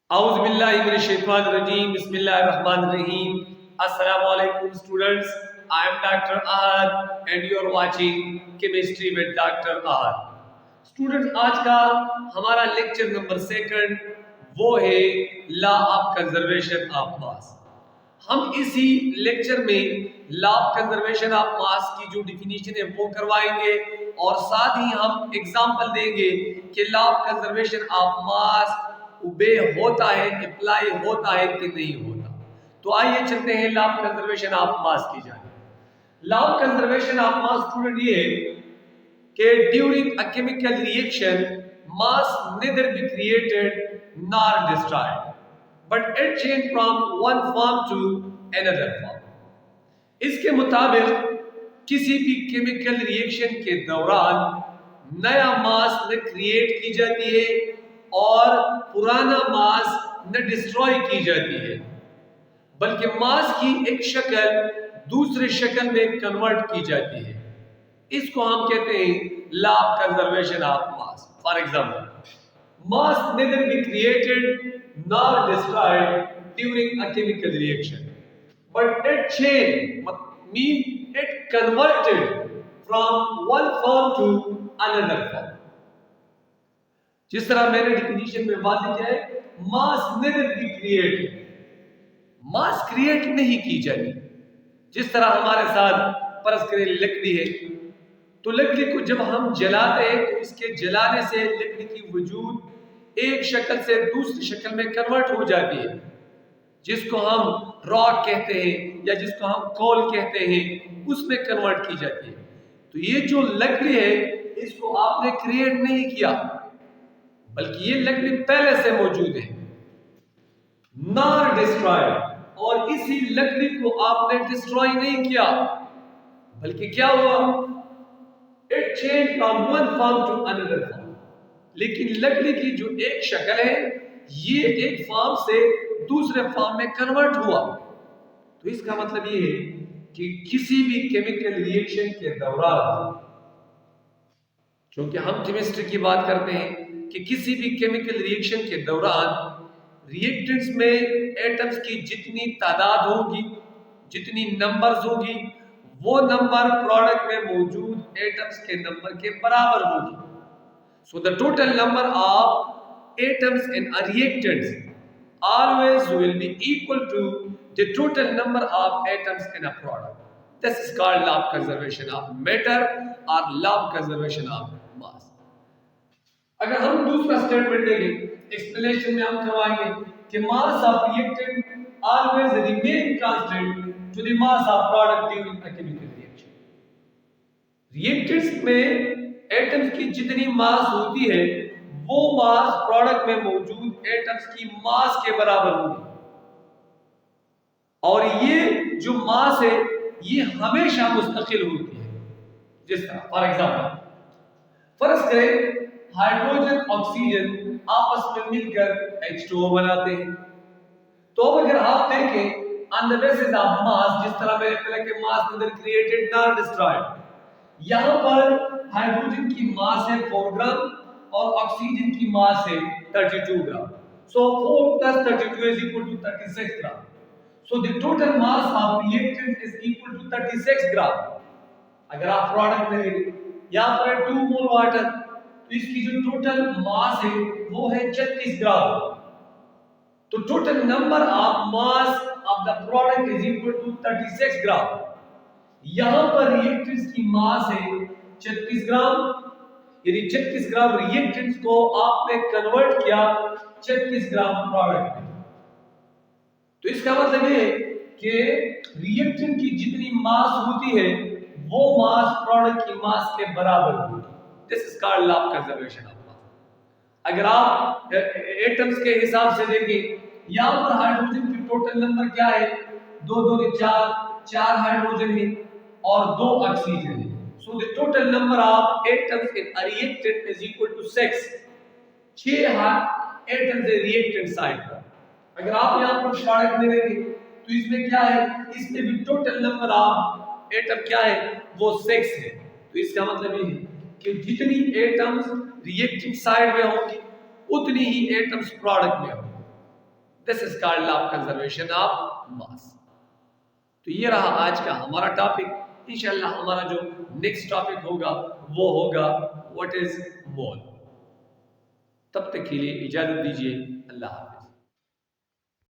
اعوذ باللہ من الشیطان الرجیم بسم اللہ الرحمن الرحیم السلام علیکم students I am Dr. Ahad and you are watching Chemistry with Dr. Ahad. Students آج کا ہمارا لیکچر نمبر 2 وہ ہے لا آف کنزرویشن آف ماس. ہم اسی لیکچر میں لا آف کنزرویشن آف ماس کی جو ڈیفینیشن ہے وہ کروائیں گے اور ساتھ ہی ہم ایگزامپل دیں گے کہ لا of conservation of mass obey ہوتا ہے، اپلائی ہوتا ہے کہ نہیں ہوتا. تو آئیے چلتے ہیں law of conservation of mass کی جانب. Law of conservation of mass student یہ ہے کہ during a chemical reaction mass neither be created nor destroyed but it change from one form to another form. اس کے مطابق کسی بھی کیمیکل ریئیکشن کے دوران نیا ماس نہ کریٹ کی جاتی ہے اور پرانا ماس نہ ڈسٹروائے کی جاتی ہے، بلکہ ماس کی ایک شکل دوسرے شکل میں کنورٹ کی جاتی ہے. اس کو ہم کہتے ہیں law of conservation of mass. For example mass neither be created nor destroyed during a chemical reaction, but it changed, means it converted from one form to another form. جس طرح میں نے ڈیفینیشن میں واضح کیا ہے، mass neither be created، mass create نہیں کی جاتی. جس طرح ہمارے ساتھ فرض کریں لکڑی ہے، تو لکڑی کو جب ہم جلاتے ہیں تو اس کے جلانے سے لکڑی کی وجود ایک شکل سے دوسری شکل میں کنورٹ ہو جاتی ہے، جس کو ہم راک کہتے ہیں یا جس کو ہم کول کہتے ہیں، اس میں کنورٹ کی جاتی ہے. تو یہ جو لکڑی ہے اس کو آپ نے کریٹ نہیں کیا، بلکہ یہ لکڑی پہلے سے موجود ہے. نار ڈسٹرائے، اور اسی لکڑی کو آپ نے ڈسٹرائے نہیں کیا، بلکہ کیا ہوا، it changed from one form to another form. لیکن لکڑی کی جو ایک شکل ہے یہ ایک فارم سے دوسرے فارم میں کنورٹ ہوا. تو اس کا مطلب یہ ہے کہ کسی بھی کیمیکل ریئیکشن کے دوران، چونکہ ہم کیمسٹری کی بات کرتے ہیں کہ کسی بھی کیمیکل ریئیکشن کے دوران ریئیکٹنٹس میں ایٹمز کی جتنی تعداد ہوگی، جتنی نمبرز ہوگی، وہ نمبر پروڈکٹ میں موجود ایٹمز کے نمبر کے برابر ہوگی. So the total number of atoms in a reactants always will be equal to the total number of atoms in a product. This is called law of conservation of matter or law of conservation of mass. اگر ہم دوسرا statement دیں گے، explanation میں ہم کروائیں گے کہ mass of reactant always remain constant to the mass of product during a chemical reaction. reactants میں ایٹمز کی جتنی ماس ہوتی ہے وہ ماس پروڈکٹ میں موجود ایٹمز کی ماس کے برابر ہوگی، اور یہ جو ماس ہے یہ ہمیشہ مستقل ہوتی ہے. جس طرح فار ایگزامپل فرض کریں ہائیڈروجن آکسیجن آپس میں مل کر H2O بناتے ہیں. تو اب اگر آپ دیکھیں on the basis of mass، جس طرح میں نے پہلے کہ mass neither created nor destroyed، یہاں پر ہائیڈروجن کی ماس ہے 4 گرام اور آکسیجن کی ماس ہے 32 gram. So 4 plus 32 is equal to 36 gram. So the total mass of reactant is equal to 36 gram. اگر آپ پروڈکٹ میں لیں یہاں پر 2 مول واٹر، تو اس کی جو ٹوٹل ماس ہے وہ ہے 36 گرام. تو total number of mass of the product is equal to 36 gram. یہاں پر ریئیکٹنٹس کی ماس ہے 36 گرام، یعنی 36 گرام ریئیکٹنٹس کو آپ نے کنورٹ کیا 36 گرام پروڈکٹ میں. تو اس کا مطلب یہ ہے کہ ریئیکٹنٹ کی جتنی ماس ہوتی ہے وہ ماس پروڈکٹ کی ماس کے برابر ہوتی ہے. This is called law of conservation of mass. اگر آپ ایٹمز کے حساب سے دیکھیں، یہاں پر ہائیڈروجن کی ٹوٹل نمبر کیا ہے، 2 2 4 ہائیڈروجن ہے اور 2 آکسیجن ہے. So the total number of atoms in a reactant is equal to 6. 6 atoms ہے reactant side پر. اگر آپ یہاں پر پروڈکٹ میں لیں گے تو اس میں کیا ہے، اس میں بھی ٹوٹل نمبر آف ایٹم کیا ہے، وہ 6 ہے. تو اس کا مطلب یہ ہے کہ جتنی ایٹمز ریئیکٹنگ سائڈ میں ہوں گی اتنی ہی ایٹمز پروڈکٹ میں ہوں گی. This is called law of conservation of mass. تو یہ رہا آج کا ہمارا ٹاپک. انشاءاللہ ہمارا جو نیکسٹ ٹاپک ہوگا وہ ہوگا واٹ از مول. تب تک کے لیے اجازت دیجیے. اللہ حافظ.